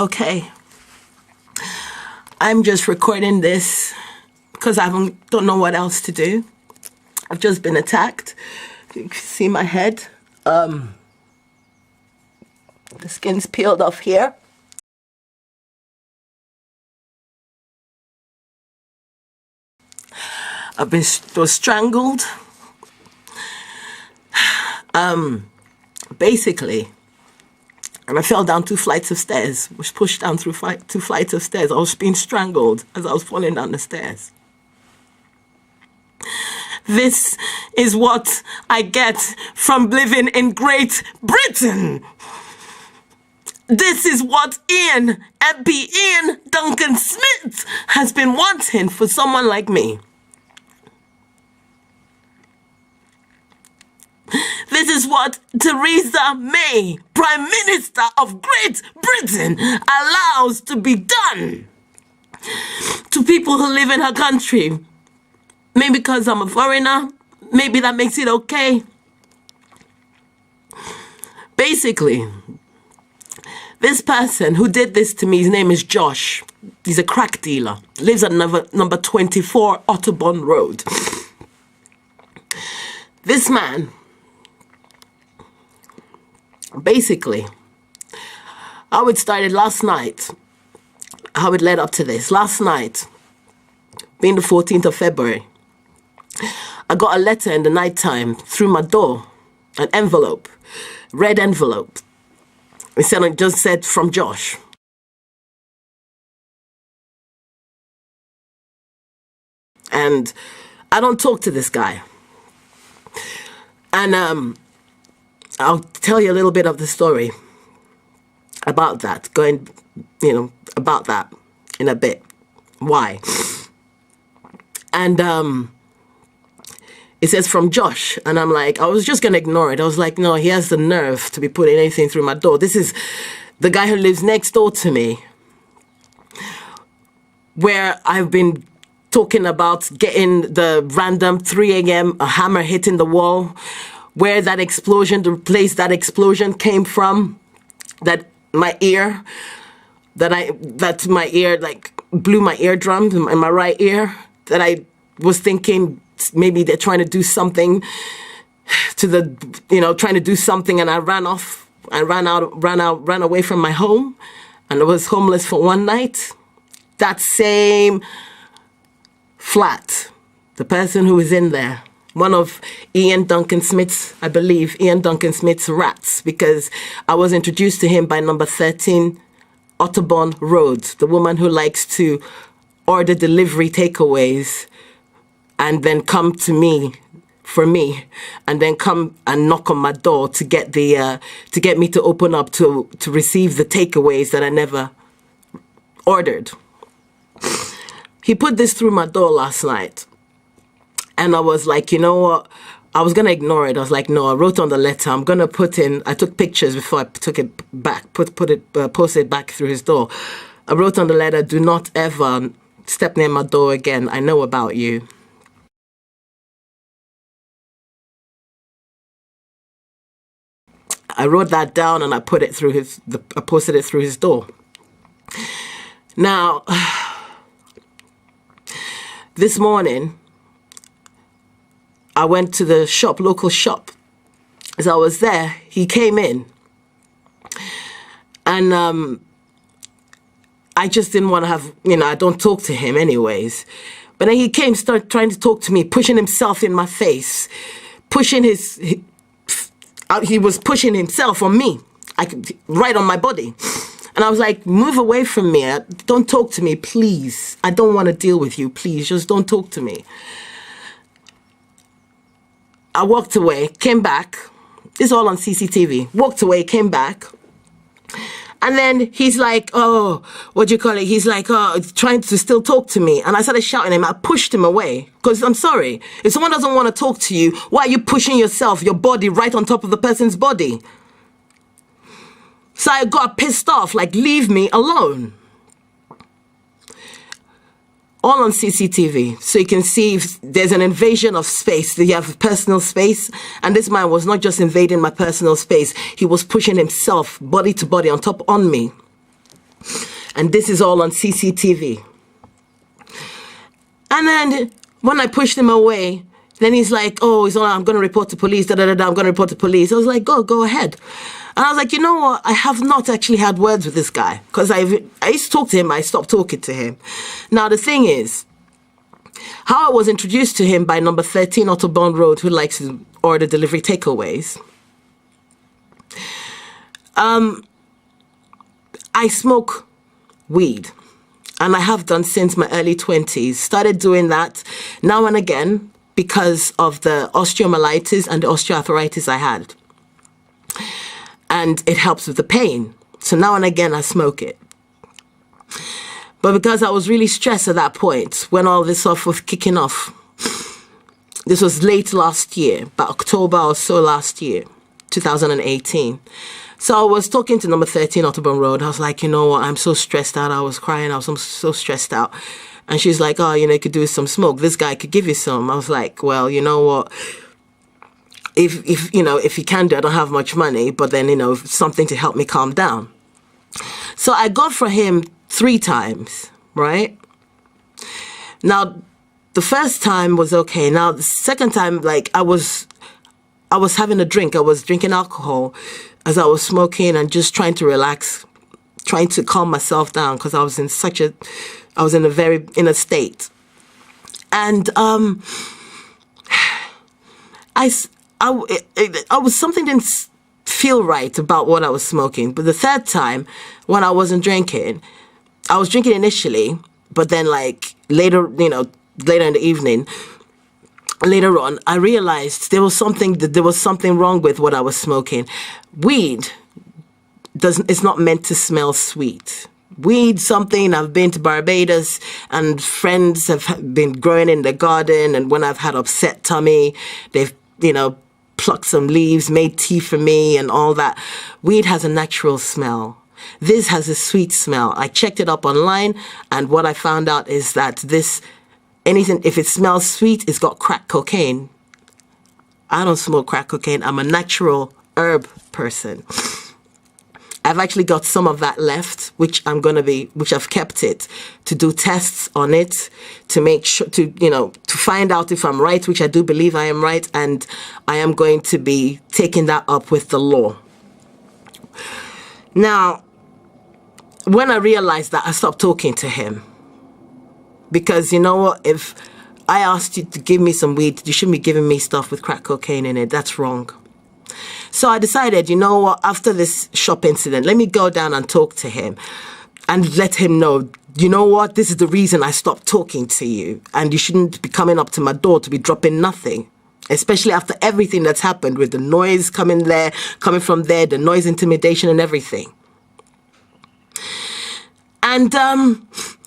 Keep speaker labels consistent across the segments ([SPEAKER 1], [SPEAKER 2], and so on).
[SPEAKER 1] Okay. I'm just recording this because I don't know what else to do. I've just been attacked. You can see my head. The skin's peeled off here. Was strangled. Basically, and I fell down 2 flights of stairs. Was pushed down through 2 flights of stairs. I was being strangled as I was falling down the stairs. This is what I get from living in Great Britain. This is what Iain, MP Iain Duncan Smith, has been wanting for someone like me. This is what Theresa May, Prime Minister of Great Britain, allows to be done to people who live in her country. Maybe because I'm a foreigner, maybe that makes it okay. Basically, this person who did this to me, his name is Josh. He's a crack dealer, lives at number 24 Otterbourne Road. This man, basically, how it started last night, how it led up to this. Last night, being the 14th of February, I got a letter in the nighttime through my door, an envelope, red envelope. It just said from Josh. And I don't talk to this guy. And I'll tell you a little bit of the story about that, about that in a bit. Why? And it says from Josh, and I'm like, I was just going to ignore it. I was like, no, he has the nerve to be putting anything through my door. This is the guy who lives next door to me, where I've been talking about getting the random 3 a.m. a hammer hitting the wall, where that explosion, the place that explosion came from, that my ear like blew my eardrum in my right ear, that I was thinking maybe they're trying to do something to trying to do something, and I ran away from my home, and I was homeless for 1 night. That same flat, the person who was in there, one of Iain Duncan Smith's, I believe, Iain Duncan Smith's rats, because I was introduced to him by number 13 Otterbourne Road, the woman who likes to order delivery takeaways and then come to me for me, and then come and knock on my door to get me to open up to receive the takeaways that I never ordered. He put this through my door last night, and I was like, you know what? I was gonna ignore it. I was like, no. I wrote on the letter. I'm gonna put in. I took pictures before I took it back. Posted back through his door. I wrote on the letter, do not ever step near my door again. I know about you. I wrote that down and I put it through I posted it through his door. Now, this morning, I went to the local shop. As I was there, he came in. And I just didn't want to have, I don't talk to him anyways. But then he came, started trying to talk to me, pushing himself in my face, he was pushing himself on me, right on my body. And I was like, move away from me. Don't talk to me, please. I don't want to deal with you, please. Just don't talk to me. I walked away, came back. This is all on CCTV. Walked away, came back. And then he's like, oh, what do you call it? He's like, oh, trying to still talk to me. And I started shouting at him. I pushed him away. Because I'm sorry. If someone doesn't want to talk to you, why are you pushing your body right on top of the person's body? So I got pissed off, like, leave me alone. All on CCTV. So you can see if there's an invasion of space. You have personal space. And this man was not just invading my personal space. He was pushing himself body to body on me. And this is all on CCTV. And then when I pushed him away, then he's like, oh, I'm going to report to police, I'm going to report to police. I was like, go ahead. And I was like, you know what? I have not actually had words with this guy, because I used to talk to him. I stopped talking to him. Now, the thing is, how I was introduced to him by number 13 Otterbourne Road, who likes to order delivery takeaways. I smoke weed, and I have done since my early 20s. Started doing that now and again because of the osteomyelitis and the osteoarthritis I had. And it helps with the pain. So now and again, I smoke it. But because I was really stressed at that point, when all this stuff was kicking off, this was late last year, about October or so last year, 2018. So I was talking to number 13 Otterbourne Road. I was like, you know what, I'm so stressed out. I was crying. I was so stressed out. And she's like, oh, you could do some smoke. This guy could give you some. I was like, well, you know what? If you can do it, I don't have much money, but then, something to help me calm down. So I got for him 3 times, right? Now, the first time was okay. Now, the second time, I was having a drink. I was drinking alcohol as I was smoking and just trying to relax, trying to calm myself down, because I was in a state. And something didn't feel right about what I was smoking. But the third time, when I wasn't drinking, I was drinking initially, but then later in the evening, later on, I realized there was something wrong with what I was smoking. Weed it's not meant to smell sweet. Weed, something I've been to Barbados and friends have been growing in the garden, and when I've had upset tummy, they've plucked some leaves, made tea for me and all that. Weed has a natural smell. This has a sweet smell. I checked it up online, and what I found out is that if it smells sweet, it's got crack cocaine. I don't smoke crack cocaine. I'm a natural herb person. I've actually got some of that left, which I've kept it to do tests on it, to make sure, to find out if I'm right, which I do believe I am right, and I am going to be taking that up with the law. Now, when I realized that, I stopped talking to him. Because you know what, if I asked you to give me some weed, you shouldn't be giving me stuff with crack cocaine in it. That's wrong. So I decided, you know what, after this shop incident, let me go down and talk to him and let him know, you know what, this is the reason I stopped talking to you. And you shouldn't be coming up to my door to be dropping nothing. Especially after everything that's happened with the noise coming from there, the noise intimidation and everything. And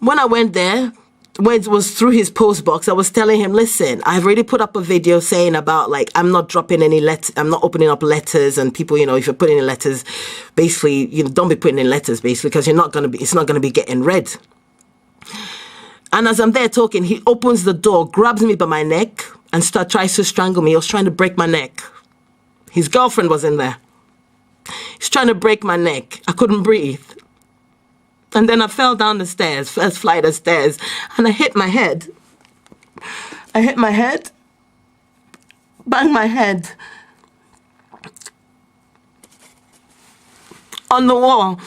[SPEAKER 1] when I went there, when it was through his post box, I was telling him, listen, I've already put up a video saying about I'm not dropping any I'm not opening up letters, and people, if you're putting in letters, basically, don't be putting in letters, basically, because it's not going to be getting read. And as I'm there talking, he opens the door, grabs me by my neck, and tries to strangle me. He was trying to break my neck. His girlfriend was in there. He's trying to break my neck. I couldn't breathe. And then I fell down the stairs, first flight of stairs, and I hit my head. Banged my head on the wall.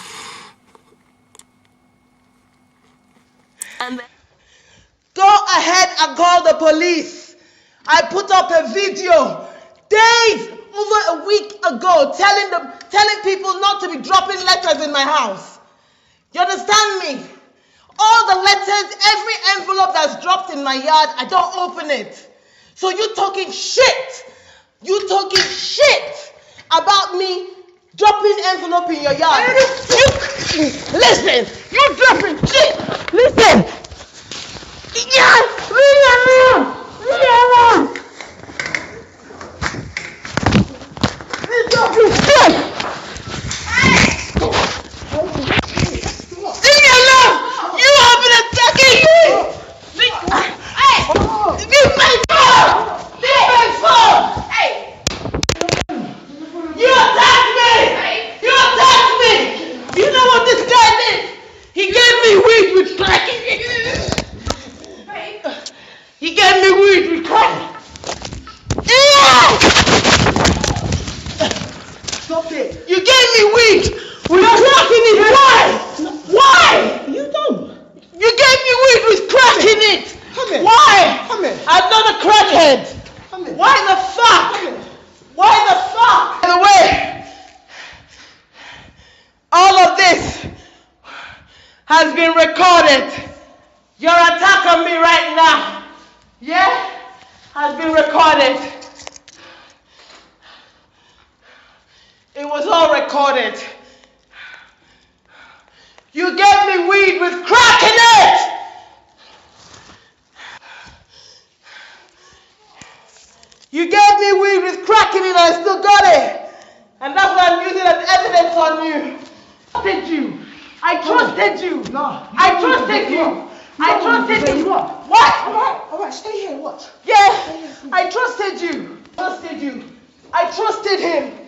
[SPEAKER 1] And then,
[SPEAKER 2] go ahead and call the police. I put up a video days, over a week ago, telling people not to be dropping letters in my house. You understand me? All the letters, every envelope that's dropped in my yard, I don't open it. So you talking shit. You talking shit about me dropping envelope in your yard. Listen, you dropping shit. Listen. Yes, leave me alone. Leave me alone. You dropping shit. Leave me alone! You have been attacking me! Hey! Leave my phone! Leave my phone! Hey! You attacked me! You attacked me! You know what this guy did? shit? You gave me weed with crack in it. Why? Why?
[SPEAKER 3] You dumb.
[SPEAKER 2] You gave me weed with crack in it.
[SPEAKER 3] Come here.
[SPEAKER 2] Why?
[SPEAKER 3] Come here.
[SPEAKER 2] I'm not a crackhead.
[SPEAKER 3] Come here.
[SPEAKER 2] Why the fuck?
[SPEAKER 3] Come here.
[SPEAKER 2] Why the fuck? By the way, all of this has been recorded. Your attack on me right now, yeah, has been recorded. It was all recorded. You gave me weed with crack in it! You gave me weed with crack in it and I still got it. And that's why I'm using as evidence on you. I trusted you. I trusted you.
[SPEAKER 3] No.
[SPEAKER 2] I trusted you. I trusted you.
[SPEAKER 3] What?
[SPEAKER 2] What?
[SPEAKER 3] Alright, stay here, watch.
[SPEAKER 2] Yeah, I trusted you. Trusted you. I trusted him.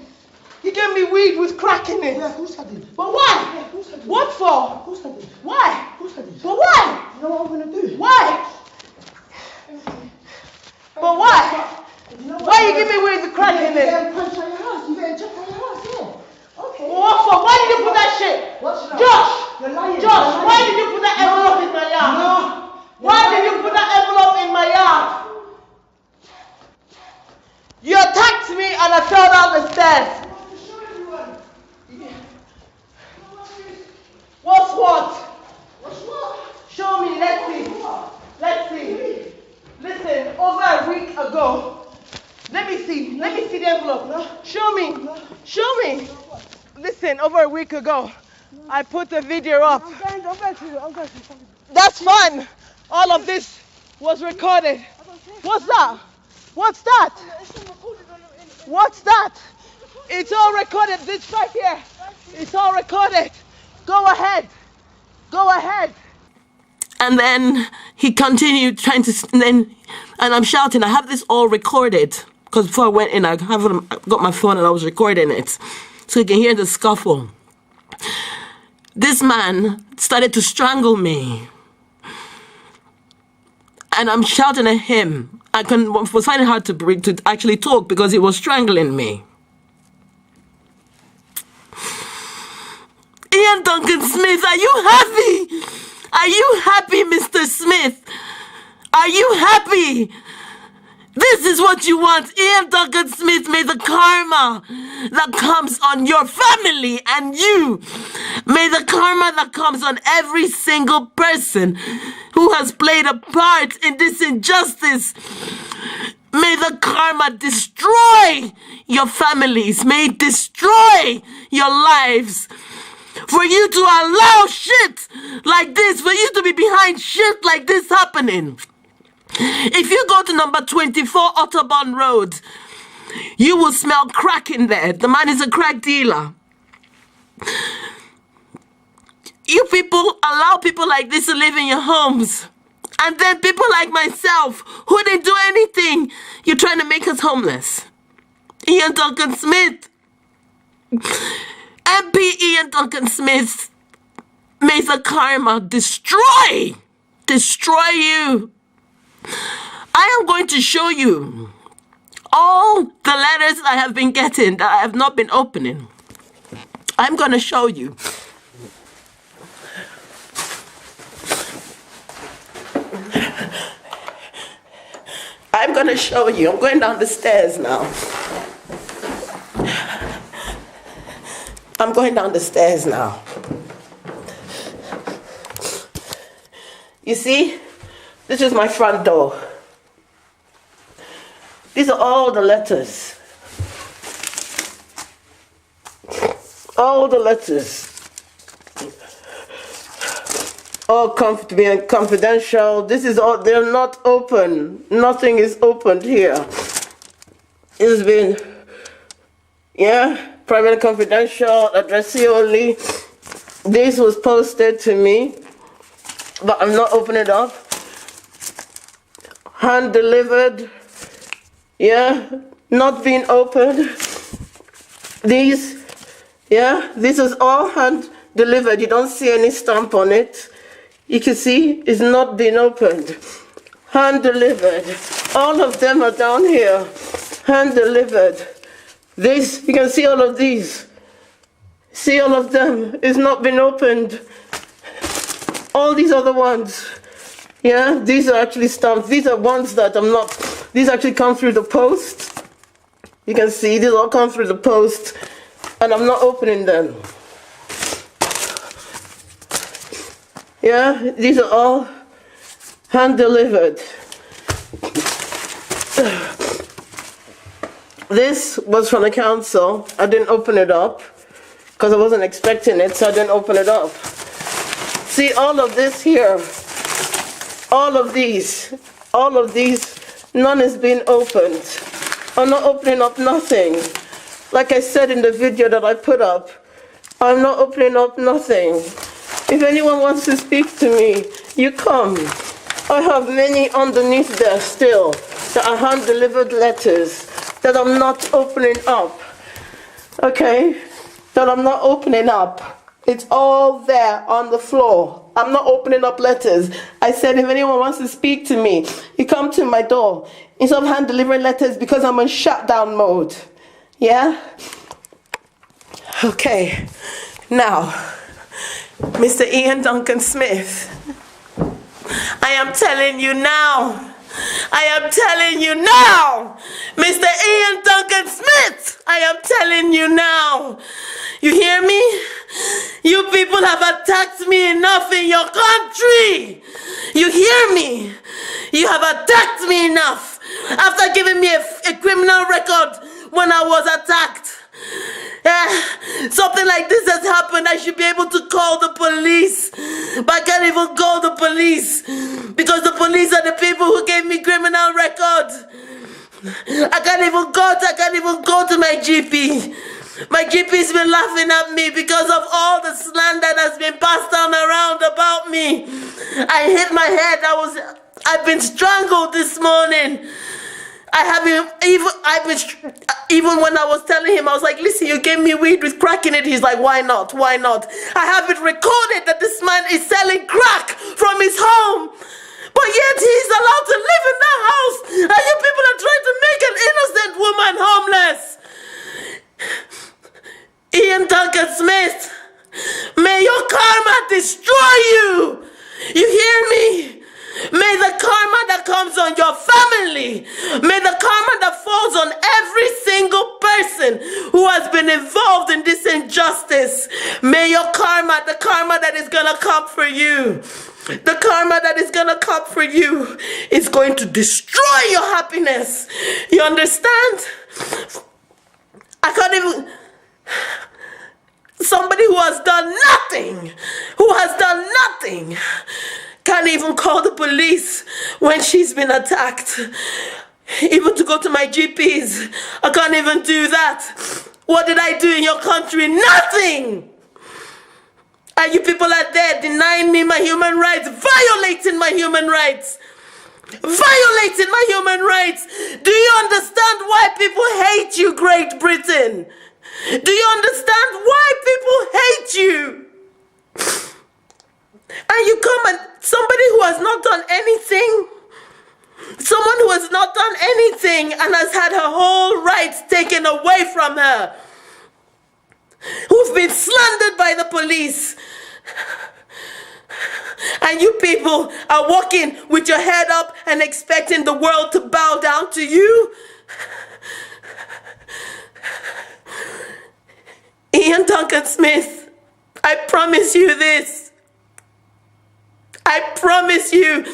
[SPEAKER 2] He gave me weed with crack in it.
[SPEAKER 3] Yeah, of course I did.
[SPEAKER 2] But why?
[SPEAKER 3] Yeah, of course I did.
[SPEAKER 2] What for?
[SPEAKER 3] Of course I did.
[SPEAKER 2] Why?
[SPEAKER 3] Of course I did.
[SPEAKER 2] But why?
[SPEAKER 3] You know what I'm gonna do?
[SPEAKER 2] Why? But why?
[SPEAKER 3] You know
[SPEAKER 2] Why you give me weed with crack in
[SPEAKER 3] You
[SPEAKER 2] it?
[SPEAKER 3] get punch on your house. You get check on your house, yeah. Okay.
[SPEAKER 2] What for? Why did you put that shit?
[SPEAKER 3] What's that?
[SPEAKER 2] Josh!
[SPEAKER 3] You're lying.
[SPEAKER 2] Josh,
[SPEAKER 3] You're
[SPEAKER 2] why
[SPEAKER 3] lying.
[SPEAKER 2] did you put that envelope in my yard?
[SPEAKER 3] No.
[SPEAKER 2] Why did you put that envelope in my yard? You attacked me and I fell down the stairs. What's what?
[SPEAKER 3] What's what?
[SPEAKER 2] Show me, let's see. Let's see. Listen, over a week ago. Let me see the envelope.
[SPEAKER 3] No.
[SPEAKER 2] Show me.
[SPEAKER 3] No.
[SPEAKER 2] Show me. Listen, over a week ago, I put the video up.
[SPEAKER 3] I'm going to.
[SPEAKER 2] That's fine. All of this was recorded. What's that? What's that? What's that? It's all recorded. This right here. It's all recorded. Go ahead. Go ahead.
[SPEAKER 1] And then he continued trying to, and I'm shouting, I have this all recorded. Because before I went in, I got my phone and I was recording it. So you can hear the scuffle. This man started to strangle me. And I'm shouting at him. I was finding it hard to actually talk because he was strangling me. Iain Duncan Smith, are you happy? Are you happy, Mr. Smith? Are you happy? This is what you want. Iain Duncan Smith, may the karma that comes on your family and you, may the karma that comes on every single person who has played a part in this injustice, may the karma destroy your families, may it destroy your lives. For you to allow shit like this, for you to be behind shit like this happening. If you go to number 24 Otterburn Road, you will smell crack in there. The man is a crack dealer. You people allow people like this to live in your homes. And then people like myself, who didn't do anything, you're trying to make us homeless. Iain Duncan Smith. MP Iain Duncan Smith, may the karma destroy you. I am going to show you all the letters I have been getting that I have not been opening. I'm going to show you. I'm going to show you. I'm going down the stairs now. I'm going down the stairs now. You see, this is my front door. These are all the letters. All the letters. All confidential. This is all, they're not open. Nothing is opened here. It's been, private and confidential, addressee only. This was posted to me, but I'm not opening it up. Hand delivered, not being opened. These is all hand delivered. You don't see any stamp on it. You can see it's not been opened. Hand delivered. All of them are down here. Hand delivered. This, you can see all of these. See all of them, it's not been opened. All these other ones, yeah, these are actually stamped. These are ones that these actually come through the post. You can see these all come through the post, and I'm not opening them. Yeah, these are all hand delivered. This was from the council. I didn't open it up because I wasn't expecting it, so I didn't open it up. See all of this here, all of these, none is being opened. I'm not opening up nothing. Like I said in the video that I put up, I'm not opening up nothing. If anyone wants to speak to me, you come. I have many underneath there still that are hand-delivered letters that I'm not opening up. Okay? That I'm not opening up. It's all there on the floor. I'm not opening up letters. I said if anyone wants to speak to me, you come to my door. Instead of hand-delivering letters because I'm in shutdown mode. Yeah? Okay. Now, Mr. Iain Duncan Smith, I am telling you now. I am telling you now. Mr. Iain Duncan Smith, I am telling you now. You hear me? You people have attacked me enough in your country. You hear me? You have attacked me enough after giving me a criminal record when I was attacked. Something like this has happened. I should be able to call the police, but I can't even call the police because the police are the people who gave me criminal records. I can't even go to my GP. My GP's been laughing at me because of all the slander that's been passed on around about me. I hit my head. I've been strangled this morning. Even when I was telling him, I was like, listen, you gave me weed with crack in it. He's like, why not? Why not? I have it recorded that this man is selling crack from his home. But yet he's allowed to live in that house. And you people are trying to make an innocent woman homeless. Iain Duncan Smith, may your karma destroy you. You hear me? May the karma that comes on your family, may the karma that falls on every single person who has been involved in this injustice, may your karma, the karma that is going to come for you, the karma that is going to come for you is going to destroy your happiness. You understand? I can't even... Somebody who has done nothing, can't even call the police when she's been attacked. Even to go to my GPs, I can't even do that. What did I do in your country? Nothing! And you people are there denying me my human rights, violating my human rights. Violating my human rights. Do you understand why people hate you, Great Britain? Do you understand why people hate you? And you come and somebody who has not done anything, someone who has not done anything and has had her whole rights taken away from her, who's been slandered by the police, and you people are walking with your head up and expecting the world to bow down to you? Iain Duncan Smith, I promise you this. I promise you,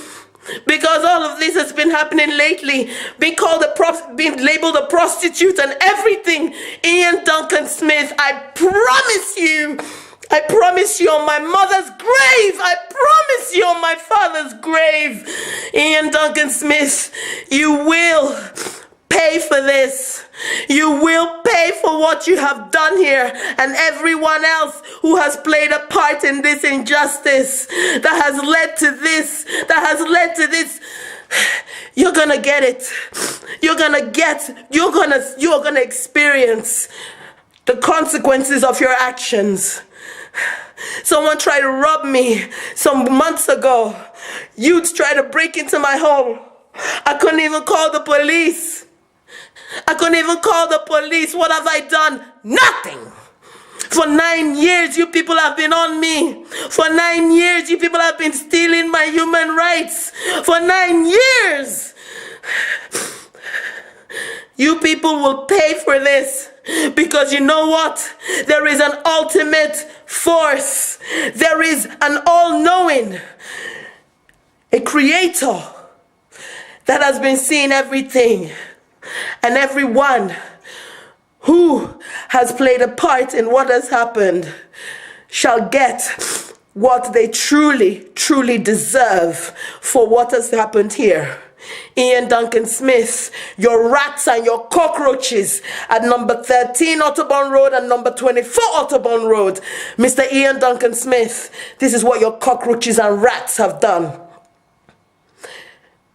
[SPEAKER 1] because all of this has been happening lately, being labeled a prostitute and everything. Iain Duncan Smith, I promise you on my mother's grave, I promise you on my father's grave, Iain Duncan Smith, you will pay for this. You will pay for what you have done here, and everyone else who has played a part in this injustice that has led to this, you're gonna get it. You're gonna experience the consequences of your actions. Someone tried to rob me some months ago. Youths tried to break into my home. I couldn't even call the police. What have I done? Nothing. For 9 years, you people have been on me. For 9 years, you people have been stealing my human rights. For 9 years. You people will pay for this. Because you know what? There is an ultimate force. There is an all-knowing, a creator that has been seeing everything and everyone who has played a part in what has happened shall get what they truly, truly deserve for what has happened here. Iain Duncan Smith, your rats and your cockroaches at number 13 Otterburn Road and number 24 Otterburn Road. Mr. Iain Duncan Smith, this is what your cockroaches and rats have done.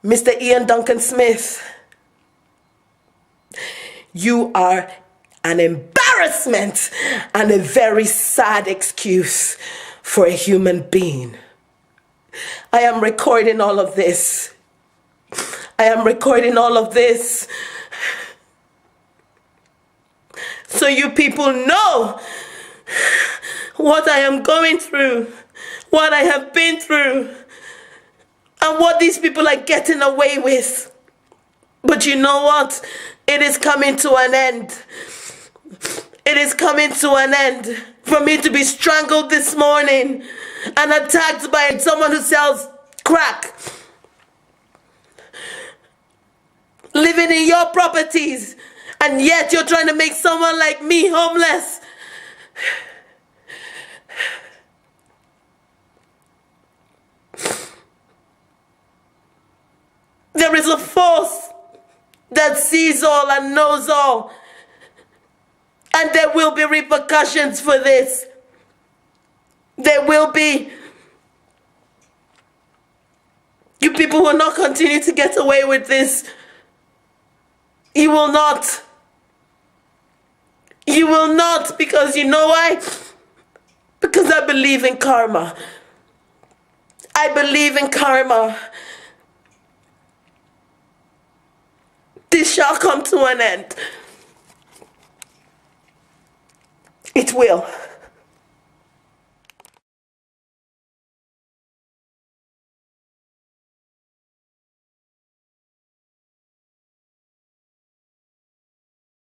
[SPEAKER 1] Mr. Iain Duncan Smith, you are an embarrassment and a very sad excuse for a human being. I am recording all of this. I am recording all of this so you people know what I am going through, what I have been through, and what these people are getting away with. But you know what? It is coming to an end. It is coming to an end. For me to be strangled this morning and attacked by someone who sells crack, living in your properties, and yet you're trying to make someone like me homeless. There is a force that sees all and knows all, and there will be repercussions for this. There will be. You people will not continue to get away with this. You will not. You will not, because you know why? Because I believe in karma. I believe in karma. This shall come to an end. It will.